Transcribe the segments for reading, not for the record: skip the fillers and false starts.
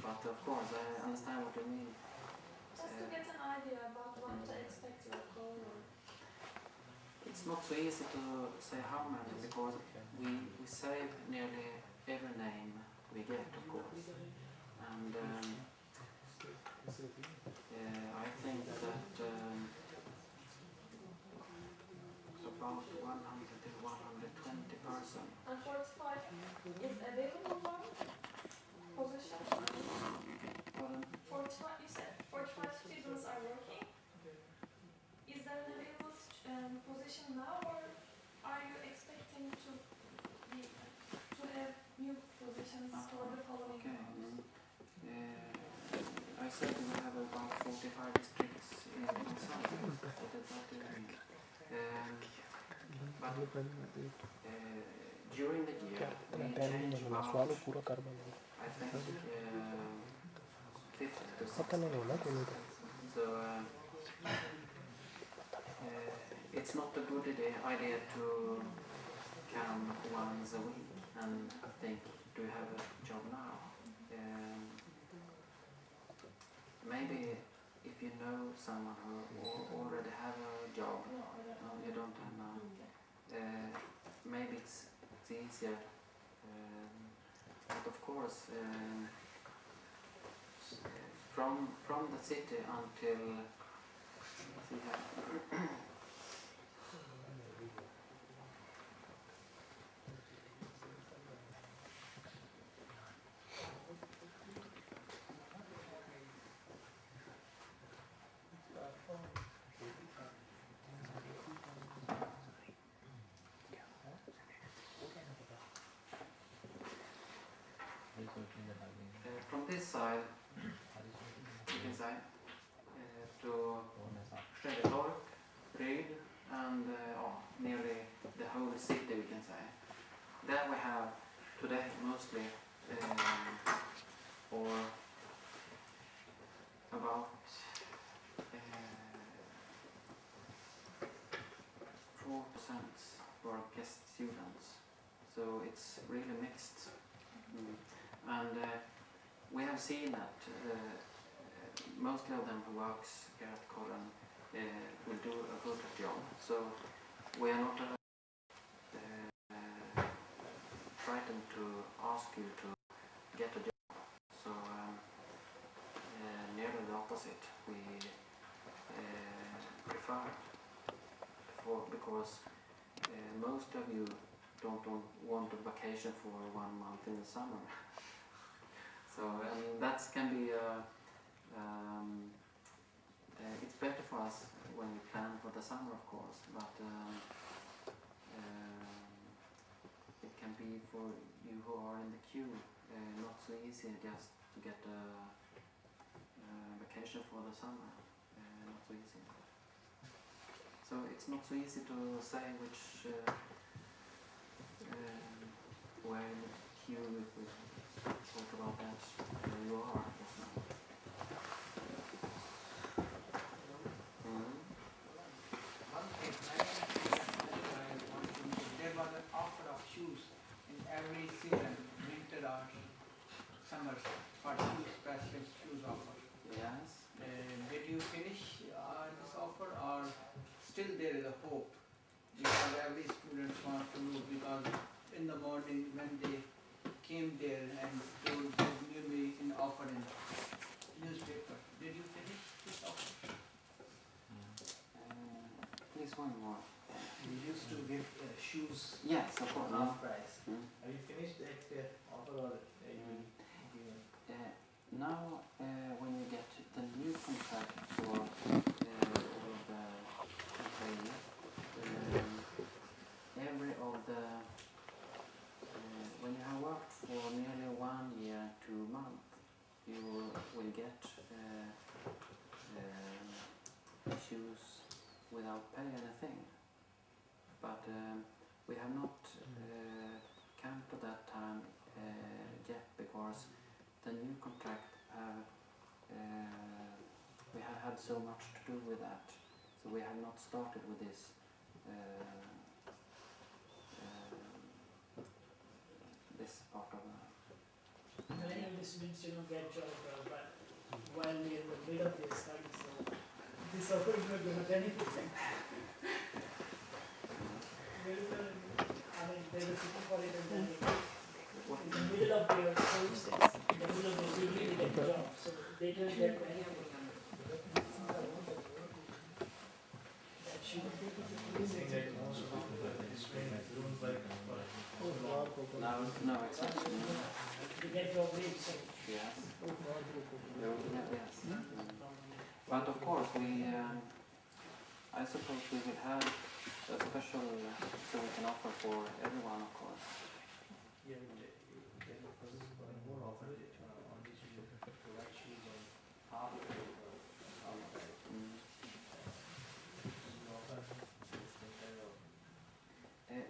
but of course I understand what you mean. Just to get an idea about what to expect your goal. It's not so easy to say how many, because we save nearly every name we get, of course. And I think that about 100 to 120 persons. And 45 is available for position? 45, you said 45 students are working. Is there an available position now, or are you expecting to have new positions for the following months? I said we have about 45 districts in South. But during the year we change about, I think, 50 to 60. So it's not a good idea to come once a week and think, do you have a job now? Maybe if you know someone who already have a job, you don't have now, maybe it's easier. But of course, from the city until from this side, you can say, to Södertorp, Ryd, and nearly the whole city, we can say. There we have today mostly, or about 4% for guest students. So it's really mixed. And we have seen that mostly of them who works here at Corren will do a good job. So we are not frightened to ask you to get a job. So nearly the opposite. We prefer because most of you don't want a vacation for 1 month in the summer. So that can be it's better for us when we plan for the summer, of course, but it can be for you who are in the queue not so easy just to get a vacation for the summer. Not so easy. So it's not so easy to say which where in the queue, if we talk about that, where you are just now. One thing, there was an offer of shoes in every season, winter or summer, for shoes, special shoes offer. Yes. Did you finish this offer, or still there is a hope? Because every student wants to know, because in the morning when they came there and told me in offer in newspaper, did you finish this offer? Please one more. We used to give shoes Yes, of course. half price. Have you finished that offer, or Now, when you get the new contract for all of the employees, every of the when you have worked for nearly 1 year and 2 months, you will get shoes without pay anything. But we have not come to that time yet, because the new contract we have had so much to do with that, so we have not started with this this part of How many of the students students get job but while they're in the middle of their studies. So this offer is not going to benefit them. I mean, they were looking for it and then in the middle of their courses, in the middle of their degree, they get a job. So they don't get benefit. That should No, exactly. they get job rates. So Yes. Yes. But of course, I suppose we will have a special, so we can offer for everyone, of course.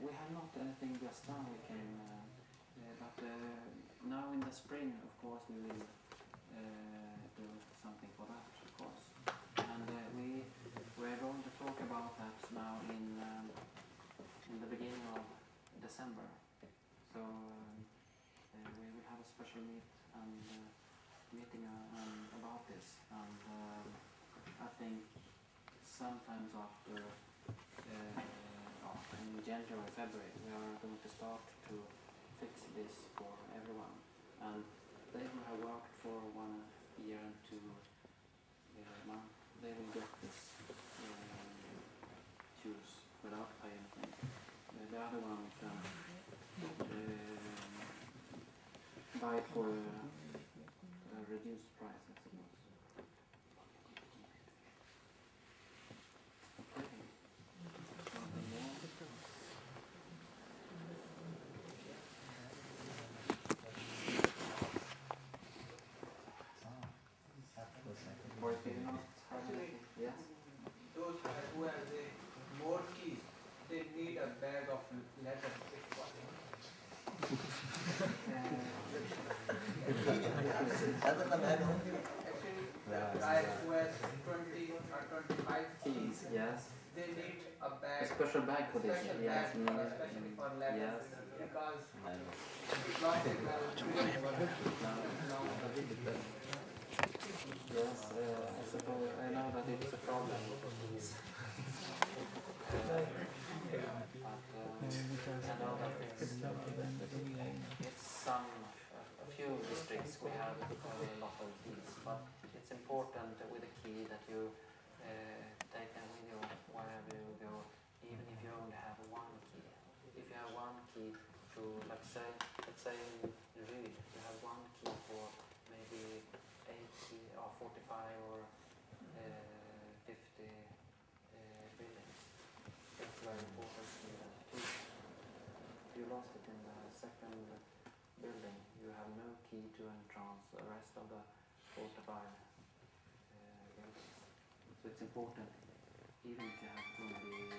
We have not anything just now. We can, but now in the spring, of course, we will do something for that, of course. And we're going to talk about that now in the beginning of December. So we will have a special meeting about this. And I think sometimes after. In January, February, we are going to start to fix this for everyone. And they who have worked for 1 year and 2 months, they will get this shoes without paying anything. The other one can buy it for a reduced price, I suppose. Or if you not have anything, yes? Those who have the more keys, they need a bag of letters if possible. Actually, the guy who has 20 or 25 keys, Yes. they need a A bag, special bag for this, special yes. bag especially for letters, Yes. because it's not a Yes, I suppose I know that it's a problem. But I know that it's a few districts we have a lot of keys, but it's important with a key that you take them with you wherever you go, even if you only have one key. If you have one key to, let's say in Ryd, you have one key for maybe 80 or 45 or 50 buildings. It's very important to do that too. If you lost it in the second building, you have no key to entrance the rest of the 45 buildings. So it's important, even if you have only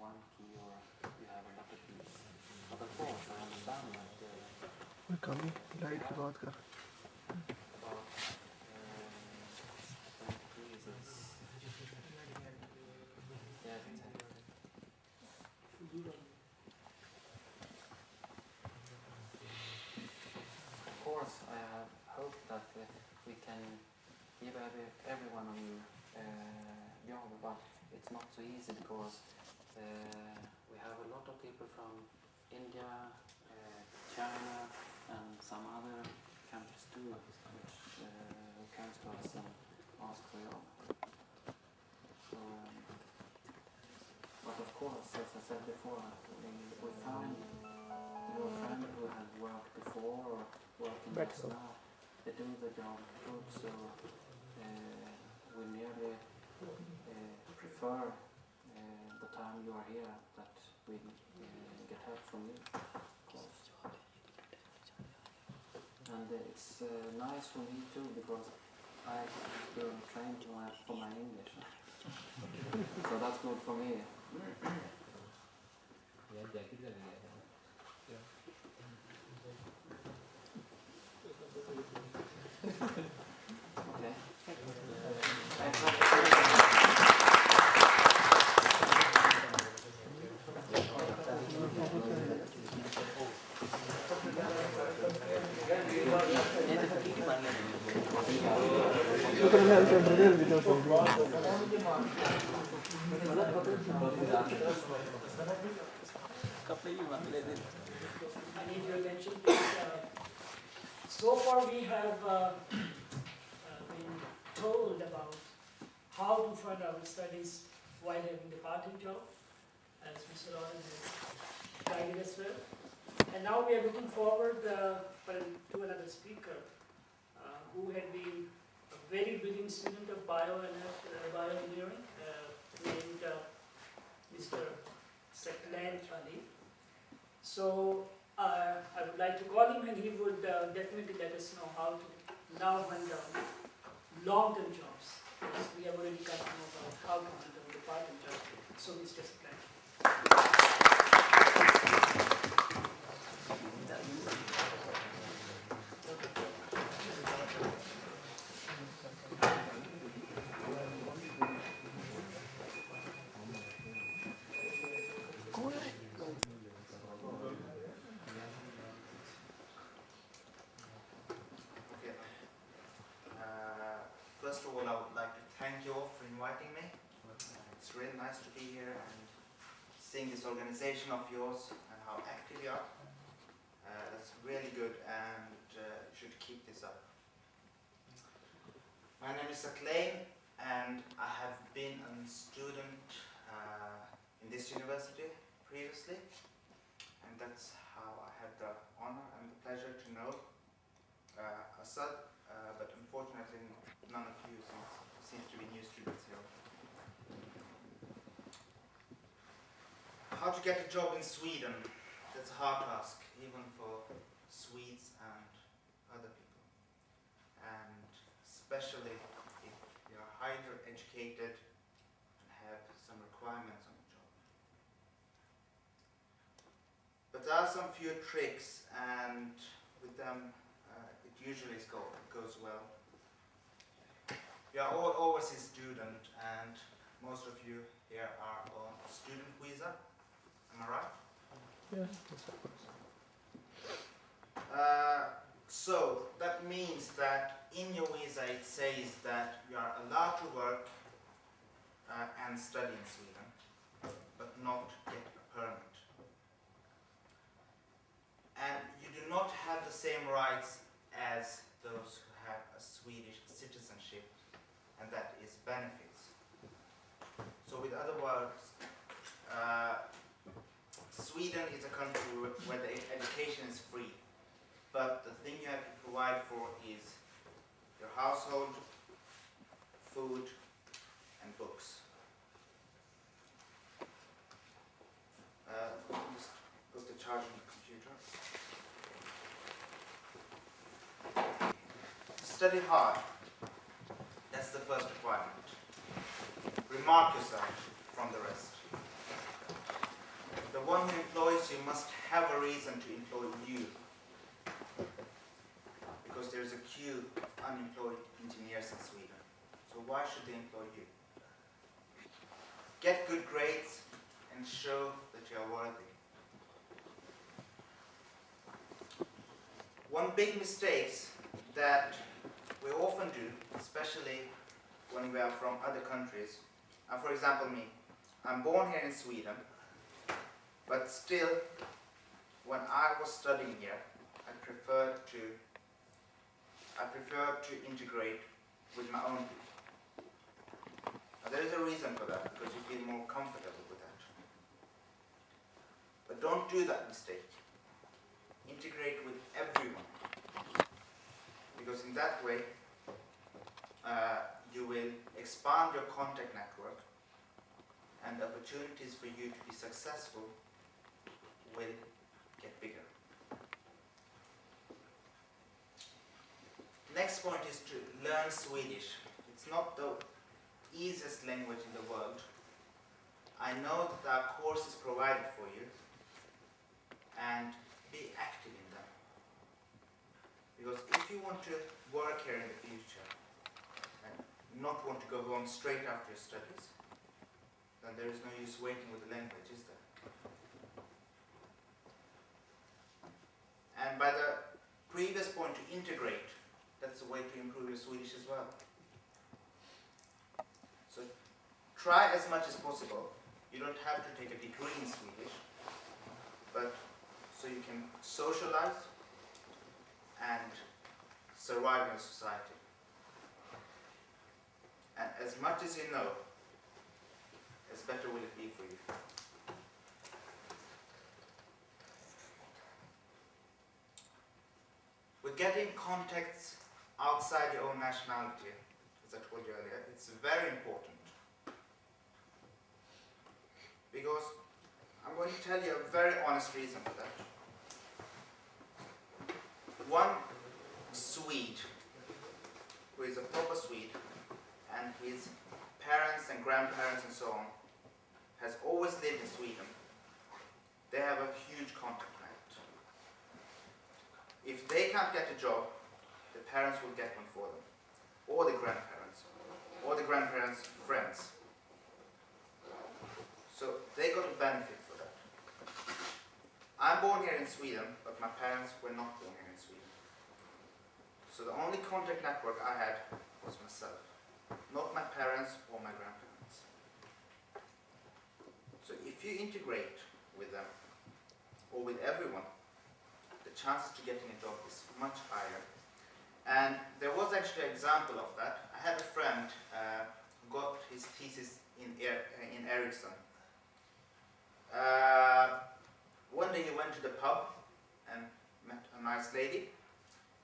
one key or you have a lot of keys. But of course, I understand that light की बात कर about keys is yes, exactly. Of course, I have hoped that we can give every one of you job, but it's not so easy because we have a lot of people from India, China, and some other countries too, which comes to us and ask for job. So, but of course, as I said before, we found your friend who had worked before or working just now. They do the job good, so we merely prefer the time you are here that we get help from you, of course. And it's nice for me too, because I feel trained for my English. So that's good for me. Okay. I need your attention, please. So far we have been told about how to fund our studies while having the part-time job, as Mr. Roland has guided us well. And now we are looking forward to another speaker who had been a very brilliant student of bioengineering, named Mr. Saqlain. So I would like to call him, and he would definitely let us know how to now hunt down long-term jobs. Because we have already got to know about how to hunt down the part-time jobs. So Mr. Saqlain. First of all, I would like to thank you all for inviting me. It's really nice to be here and seeing this organization of yours and how active you are. That's really good, and you should keep this up. My name is Saqlain, and I have been a student in this university previously, and that's how I had the honor and the pleasure to know Asad, but unfortunately none of you seems to be new students here. How to get a job in Sweden? That's a hard task, even for Swedes and other people. And especially if you are highly educated and have some requirements on the job. But there are some few tricks, and with them it usually goes well. You are all overseas student, and most of you here are on student visa. Am I right? Yeah, that's of course. So that means that in your visa it says that you are allowed to work and study in Sweden, but not get a permit. And you do not have the same rights as those who have a Swedish citizenship, and that is benefits. So with other words, Sweden is a country where the education is free, but the thing you have to provide for is your household, food, and books. Just put the charge on the computer. Study hard. That's the first requirement. Remark yourself from the rest. The one who employs you must have a reason to employ you, because there is a queue of unemployed engineers in Sweden. So why should they employ you? Get good grades and show that you are worthy. One big mistake that we often do, especially when we are from other countries, for example me, I'm born here in Sweden, but still, when I was studying here, I preferred to integrate with my own people. Now, there is a reason for that, because you feel more comfortable with that. But don't do that mistake. Integrate with everyone, because in that way you will expand your contact network, and the opportunities for you to be successful will get bigger. Next point is to learn Swedish. It's not the easiest language in the world. I know that there are courses provided for you, and be active in them. Because if you want to work here in the future and not want to go home straight after your studies, then there is no use waiting with the language, is there? And by the previous point, to integrate, that's a way to improve your Swedish as well. try as much as possible. You don't have to take a degree in Swedish, but so you can socialize and survive in a society. And as much as you know, as better will it be for you. With getting contacts outside your own nationality, as I told you earlier, it's very important. Because I'm going to tell you a very honest reason for that. One Swede, who is a proper Swede, and his parents and grandparents and so on, has always lived in Sweden. They have a huge contact net. If they can't get a job, the parents will get one for them, or the grandparents' friends. So they got a benefit for that. I'm born here in Sweden, but my parents were not born here in Sweden. So the only contact network I had was myself, not my parents or my grandparents. So if you integrate with them, or with everyone, the chances to getting a job is much higher. And there was actually an example of that. I had a friend who got his thesis in Ericsson. One day he went to the pub and met a nice lady,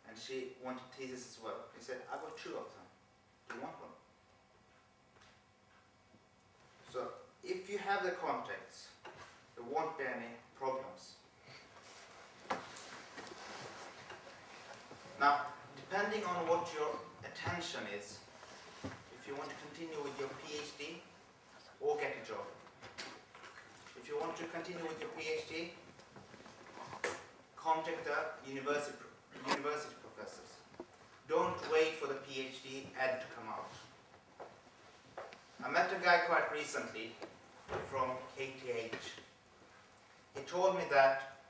and she wanted thesis as well. He said, "I got 2 of them. Do you want one?" So if you have the contacts, there won't be any problems. Now, depending on what your attention is, if you want to continue with your PhD or get a job. If you want to continue with your PhD, contact the university professors. Don't wait for the PhD ad to come out. I met a guy quite recently from KTH. He told me that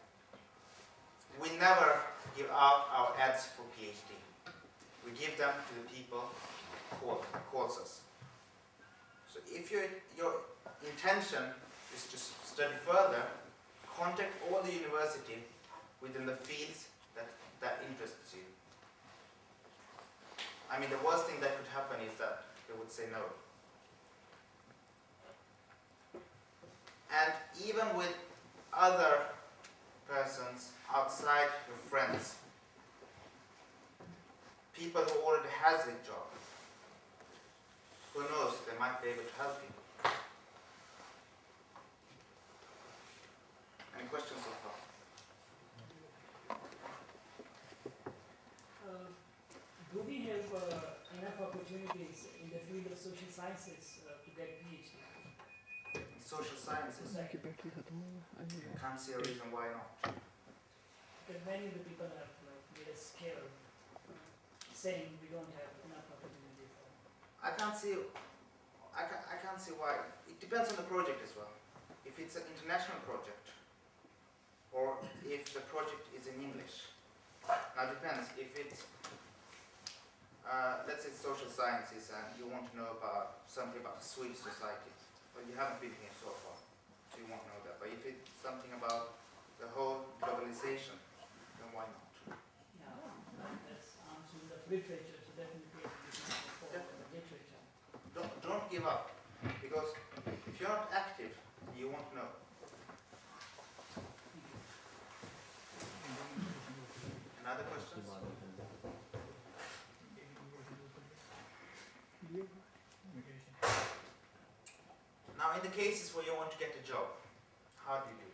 we never give out our ads for PhD. We give them to the people who calls us. So if your intention is to study further, contact all the university within the fields that interests you. I mean, the worst thing that could happen is that they would say no. And even with other persons outside your friends, people who already has a job, who knows, they might be able to help you. Any questions so far? Do we have enough opportunities in the field of social sciences to get PhD? In social sciences, I can't see a reason why not. Because many of the people have made us scared, saying we don't have enough opportunity for. I can't see why. It depends on the project as well. If it's an international project, or if the project is in English. Now it depends. If it's, let's say social sciences, and you want to know about something about the Swedish society, but you haven't been here so far, so you won't know that. But if it's something about the whole globalization, then why not? Yeah, that's answering the literature, so definitely for literature. Don't give up, because if you're not active, you won't know. Another questions? Now, in the cases where you want to get a job, how do you do it?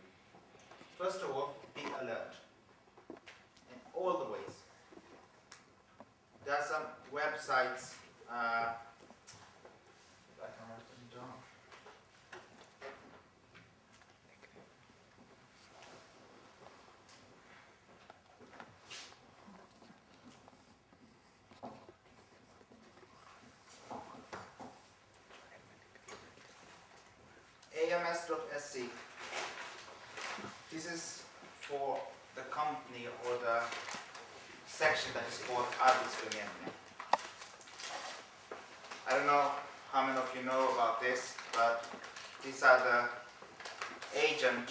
First of all, be alert in all the ways. There are some websites. I can write them down. ams.se. This is for the company or the section that is called Arbetsförmedlingen. I don't know how many of you know about this. but these are the agent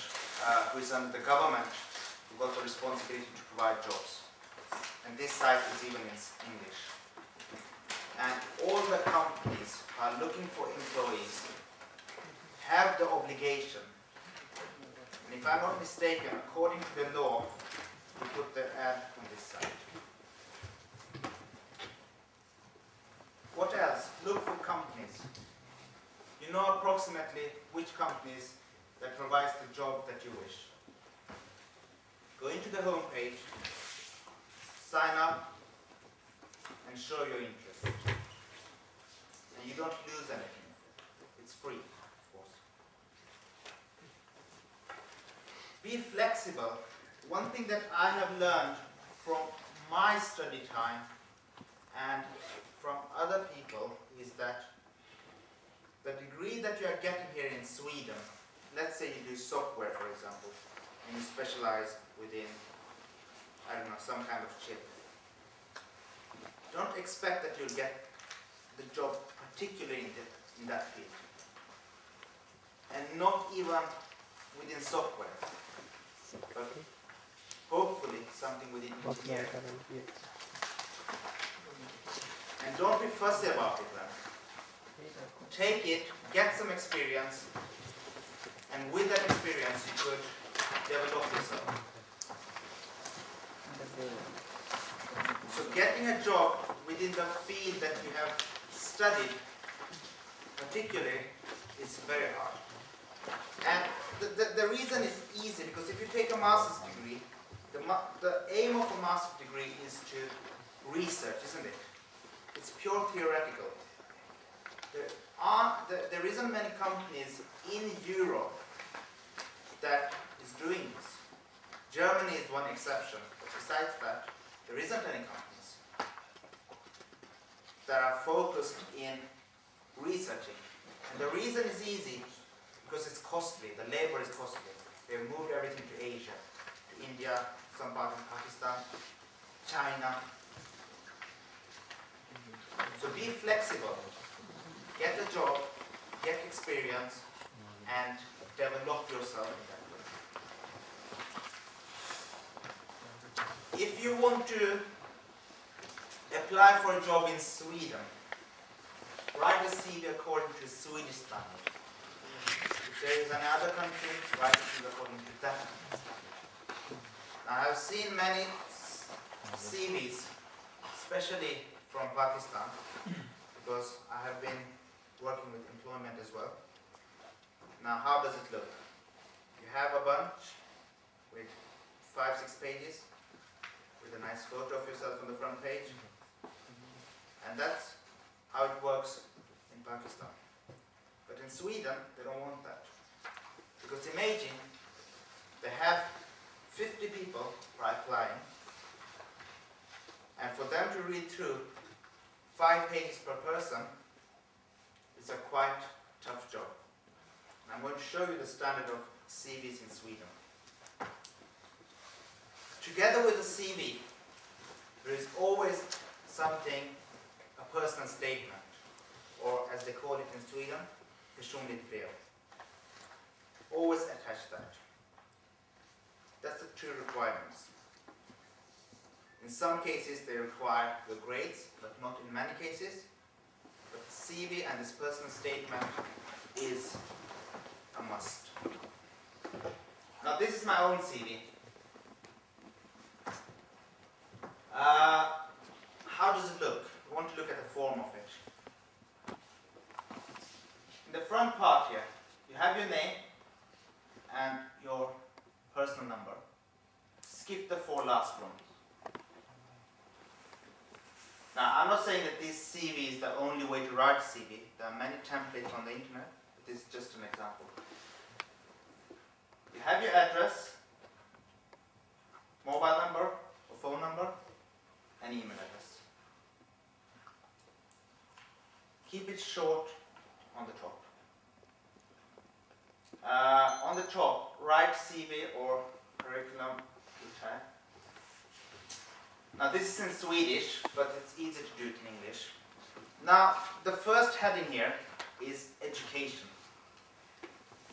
who is under the government who got the responsibility to provide jobs. And this site is even in English. And all the companies who are looking for employees have the obligation, and if I'm not mistaken, according to the law, we put the ad on this side. What else? Look for companies. You know approximately which companies that provides the job that you wish. Go into the home page, sign up, and show your interest. And you don't lose anything. It's free, of course. Be flexible. One thing that I have learned from my study time and from other people is that the degree that you are getting here in Sweden, let's say you do software, for example, and you specialize within, I don't know, some kind of chip. Don't expect that you'll get the job particularly in that field. And not even within software, but hopefully something within engineering. And don't be fussy about it then. Take it, get some experience, and with that experience you could develop yourself. So getting a job within the field that you have studied particularly is very hard. And the reason is easy, because if you take a master's degree, the aim of a master's degree is to research, isn't it? It's pure theoretical. There isn't many companies in Europe that is doing this. Germany is one exception, but besides that, there isn't any companies that are focused in researching. And the reason is easy, because it's costly. The labor is costly. They've moved everything to Asia, to India, some part in Pakistan, China. So be flexible, get a job, get experience, and develop yourself in that way. If you want to apply for a job in Sweden, write a CV according to Swedish standard. If there is another country, write a CV according to that standard. Now, I've seen many CVs, especially from Pakistan, because I have been working with employment as well. Now, how does it look? You have a bunch with 5-6 pages with a nice photo of yourself on the front page, and that's how it works in Pakistan. But in Sweden, they don't want that, because imagine they have 50 people applying, and for them to read through 5 pages per person is a quite tough job. I'm going to show you the standard of CVs in Sweden. Together with the CV, there is always something, a personal statement, or as they call it in Sweden, personligt brev. Always attach that. That's the 2 requirements. In some cases they require the grades, but not in many cases. But the CV and this personal statement is a must. Now this is my own CV. How does it look? We want to look at the form of it. In the front part here, you have your name and your personal number. Skip the 4 last ones. Now, I'm not saying that this CV is the only way to write a CV. There are many templates on the internet, but this is just an example. You have your address, mobile number or phone number, and email address. Keep it short on the top. On the top, write CV or curriculum vitae. Now this is in Swedish, but it's easy to do it in English. Now the first heading here is education.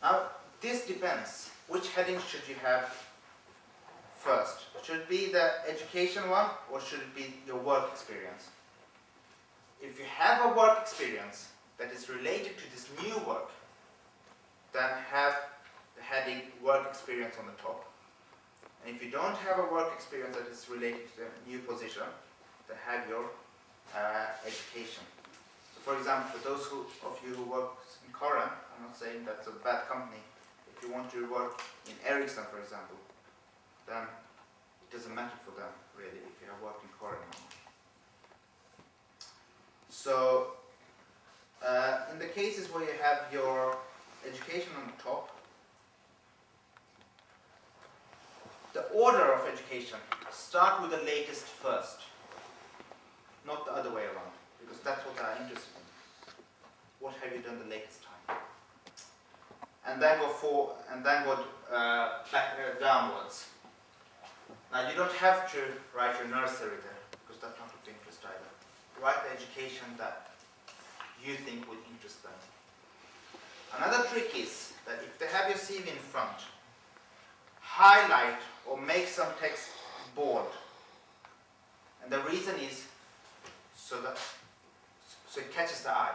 Now, this depends. Which heading should you have first? Should it be the education one, or should it be your work experience? If you have a work experience that is related to this new work, then have the heading work experience on the top. And if you don't have a work experience that is related to the new position, then have your education. So for example, for those of you who work in Corren, I'm not saying that's a bad company, if you want to work in Ericsson, for example, then it doesn't matter for them, really, if you have worked in Corren. So, in the cases where you have your education on the top, the order of education, start with the latest first, not the other way around, because that's what I'm interested in. What have you done the latest time? And then go back downwards. Now you don't have to write your nursery there, because that's not of interest either. Write the education that you think would interest them. Another trick is that if they have your CV in front, highlight or make some text bold. And the reason is so it catches the eye.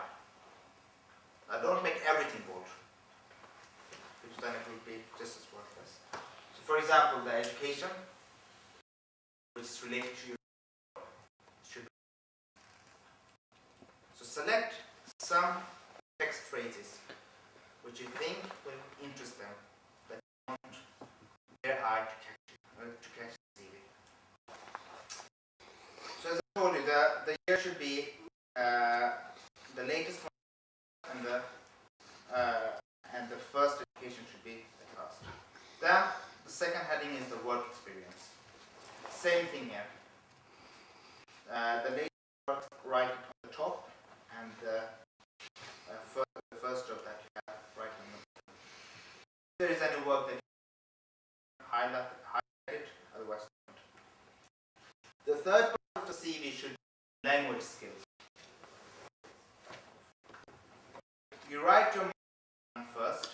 Now don't make everything bold, because then it will be just as worthless. So for example, the education, which is related to your should be. So select some text phrases which you think will interest them, that you want their eye to catch the CV. So as I told you, the year should be the latest one, and the first education should be the last. Then the second heading is the work experience. Same thing here. The latest work right on the top, and the first job that you have right on the bottom. If there is any work that you highlight it, otherwise don't. The third part of the CV should be language skills. You write your first,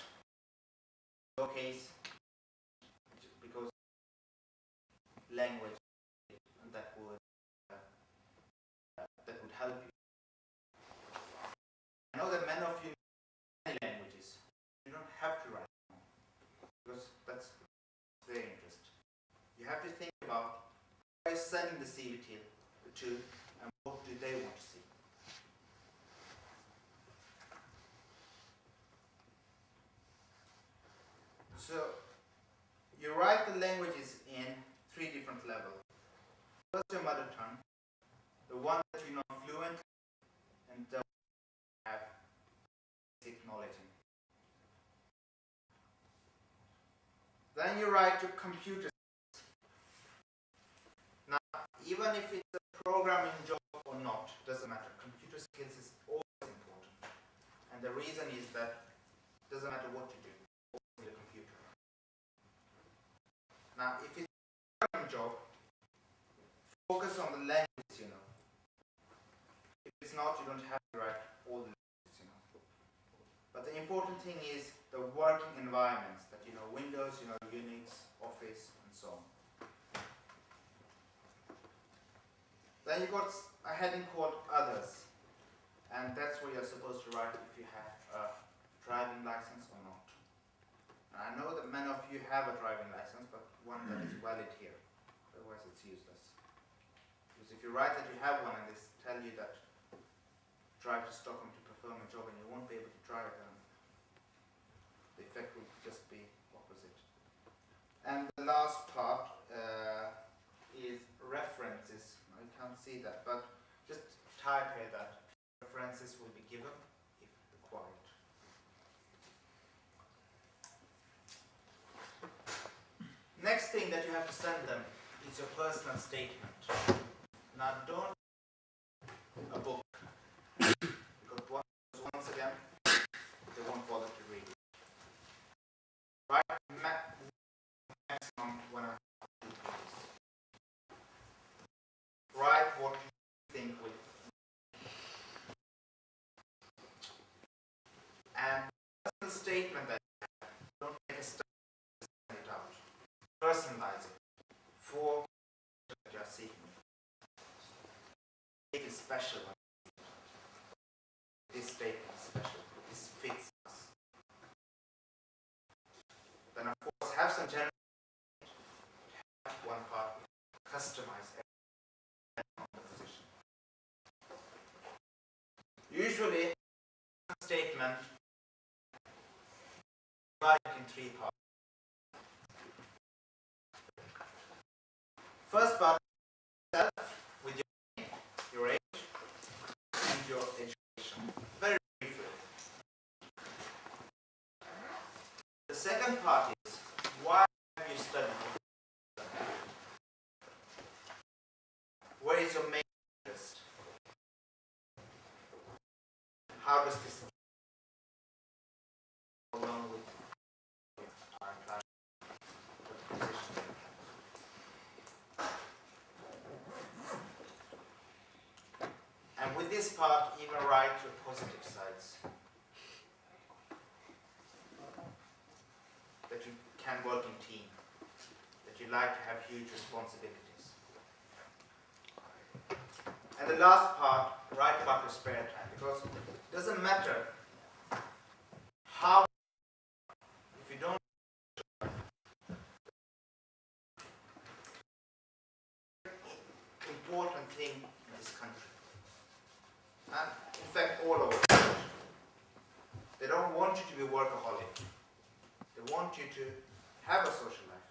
in your case, because language that would help you. I know that many of you know many languages. You don't have to write them, because that's their interest. You have to think about who are you sending the CV to, and what do they want to see. So you write the languages in 3 different levels. First, your mother tongue, the one that you know fluent, and the one you have basic knowledge in. Then you write your computer skills. Now, even if it's a programming job or not, doesn't matter. Computer skills is always important. And the reason is that it doesn't matter what you do, always need a computer. Now, if it's a programming job, focus on the languages you know. If it's not, you don't have to write all the languages you know. But the important thing is the working environments, that you know Windows, you know Unix, Office, and so on. Then you've got a heading called Others, and that's where you're supposed to write if you have a driving license or not. And I know that many of you have a driving license, but one that is valid here, otherwise it's useless. Because if you write that you have one and they tell you that drive to Stockholm to perform a job and you won't be able to drive, then the effect will just be opposite. And the last part is references. I can't see that, but just type here that references will be given if required. Next thing that you have to send them is your personal statement. Now don't a book, because once again they won't bother to read it. Write maximum 1.5 pages. Write what you think will. And the personal statement that you have personalize it for what you are seeking. It is special. This statement is special. This fits us. Then of course have some general, have one part, customize everything on the position. Usually, a statement divided in 3 parts. First part, yourself with your name, your age, and your education. Very briefly. The second part is, why have you studied? Where is your main interest? How does this go along with our position? And with this part, even write your positive sides. That you can work in team. That you like to have huge responsibilities. And the last part, write about your spare time. Because it doesn't matter how, if you don't, important thing in this country. And in fact, all over the world. They don't want you to be a workaholic. They want you to have a social life,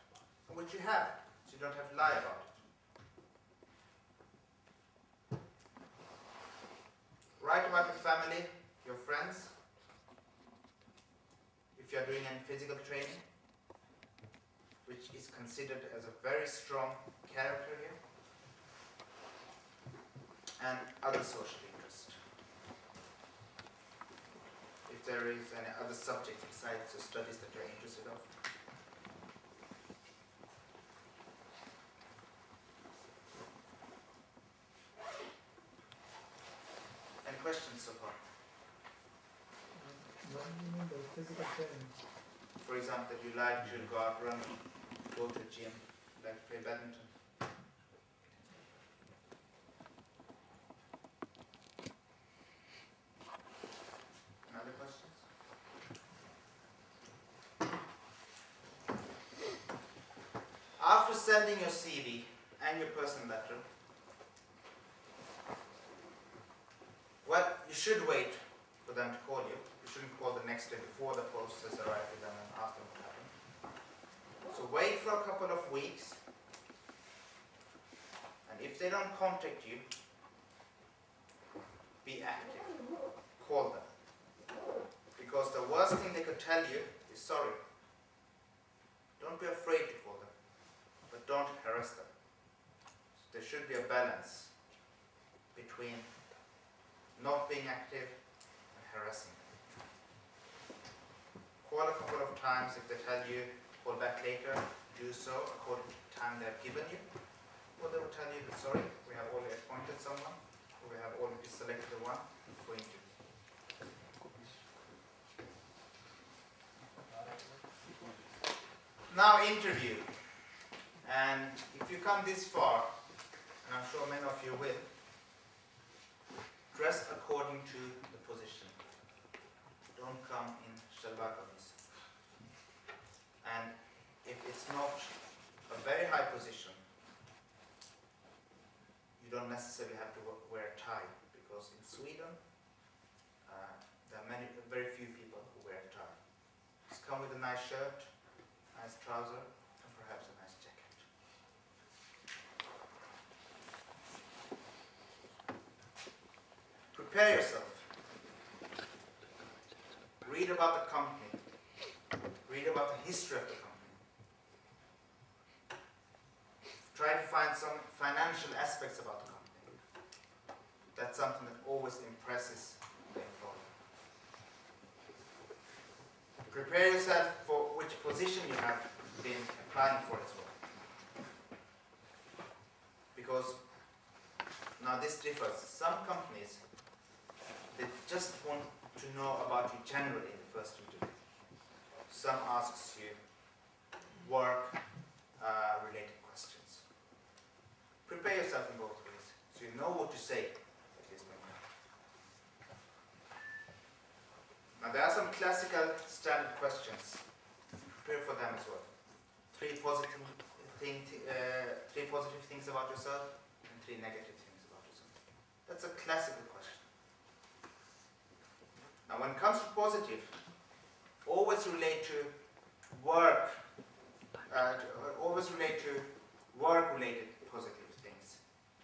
which you have, so you don't have to lie about it. Write about your family, your friends, if you are doing any physical training, which is considered as a very strong character here, and other social interests. If there is any other subjects besides the studies that you're interested in. Any questions so far? What do you mean by physical training? For example, you like to go out running, go to the gym, like to play badminton. Other questions? After sending your CV and your personal letter, well, you should wait for them to call you. You shouldn't call the next day before the post has arrived with them and ask them what happened. So wait for a couple of weeks, and if they don't contact you, be active. Call them. Because the worst thing they could tell you is sorry. Don't be afraid to call them, but don't harass them. So there should be a balance between not being active and harassing them. Call a couple of times. If they tell you, call back later, do so according to the time they have given you. Or they will tell you that sorry, we have already appointed someone, or we have already selected the one for interview. Now interview, and if you come this far, and I'm sure many of you will, dress according to the position. Don't come in shalwar kameez. And if it's not a very high position, you don't necessarily have to wear a tie, because in Sweden there are very few people who wear a tie. Just come with a nice shirt, nice trouser, and perhaps a nice jacket. Prepare yourself. Read about the company. Read about the history of the company. Try to find some financial aspects about the company. That's something that always impresses the employer. Prepare yourself for which position you have been applying for as well. Because now this differs. Some companies, they just want to know about you generally in the first interview. Some asks you work, related questions. Prepare yourself in both ways, so you know what to say, at least when you know. Now there are some classical standard questions. Prepare for them as well. Three positive things about yourself and 3 negative things about yourself. That's a classical question. Now when it comes to positive, always relate to work, work-related positive things.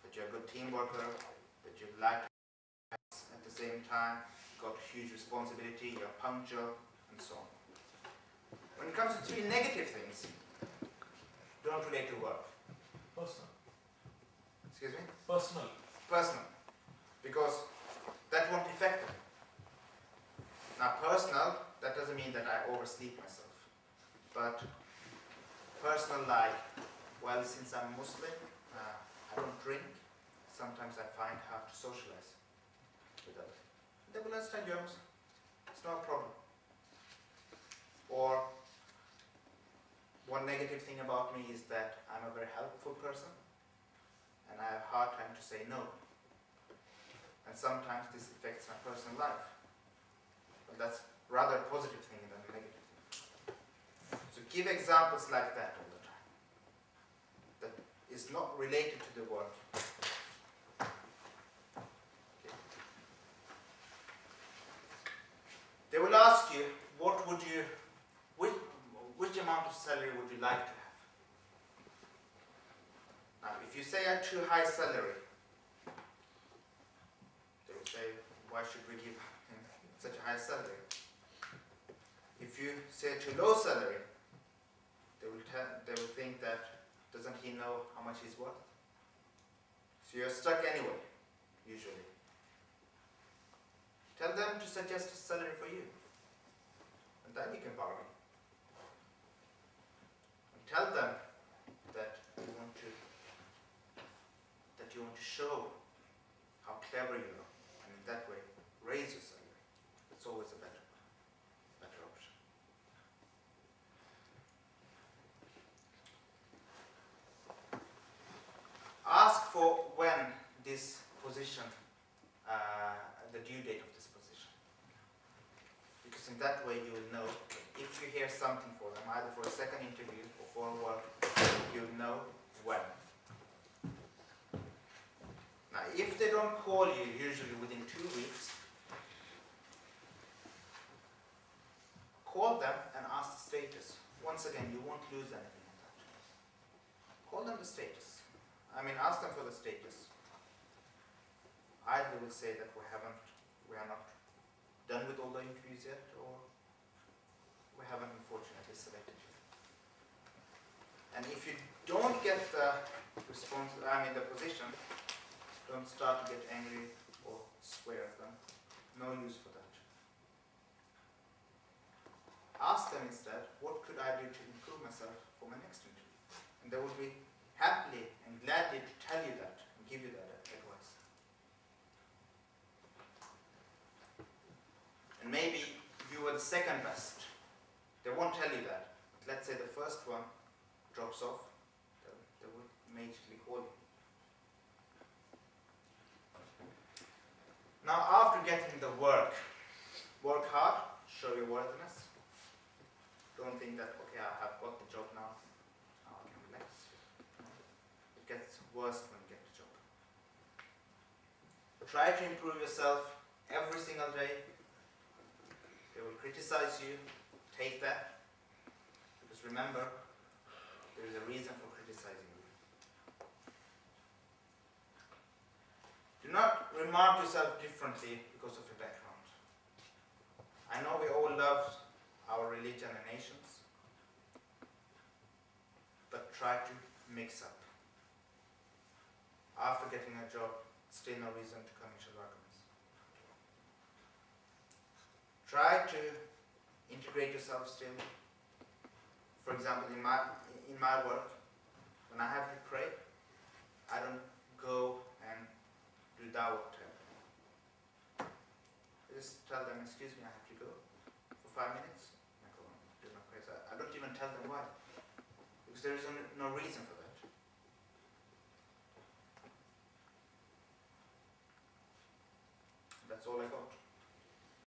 That you're a good team worker, that you like at the same time, got huge responsibility, you're punctual, and so on. When it comes to 3 negative things, don't relate to work. Personal. Excuse me? Personal. Personal. Because that won't affect them. Now personal, that doesn't mean that I oversleep myself. But personal like, well, since I'm Muslim, I don't drink. Sometimes I find hard to socialize with others. They will understand you're Muslim. It's no problem. Or one negative thing about me is that I'm a very helpful person and I have a hard time to say no. And sometimes this affects my personal life. But that's rather a positive thing than a negative thing. So give examples like that all the time. That is not related to the work. Okay. They will ask you, which amount of salary would you like to have? Now, if you say a too high salary, they will say, why should we give him such a high salary? If you say too low salary, they will think that doesn't he know how much he's worth? So you're stuck anyway, usually. Tell them to suggest a salary for you, and then you can bargain. Tell them that you want to show how clever you are, and in that way raise your salary. It's always a better option. Ask for when this position, the due date of this position, because in that way you will know. If you hear something for them, either for a second interview or for work, you'll know when. Now, if they don't call you, usually within 2 weeks, call them and ask the status. Once again, you won't lose anything in that. Call them the status. Ask them for the status. Either they will say that we are not done with all the interviews yet, or we haven't unfortunately selected you. And if you don't get the the position, don't start to get angry or swear at them. No use for that. Ask them instead, what could I do to improve myself for my next interview? And they will be happily and gladly to tell you that and give you that advice. And maybe you were the second best. They won't tell you that. But let's say the first one drops off, they will immediately call you. Now after getting the work hard, show your worthiness. Don't think that, okay, I have got the job now I can relax. It gets worse when you get the job. Try to improve yourself every single day. They will criticize you. Take that, because remember, there is a reason for criticizing you. Do not remark yourself differently because of your background. I know we all love our religion and nations, but try to mix up. After getting a job, still no reason to come into arguments. Try to integrate yourself still. For example, in my work, when I have to pray, I don't go and do dawah to everyone. I just tell them, excuse me, I have to go for 5 minutes. I go and do my prayers. I don't even tell them why. Because there is no reason for that. That's all I got.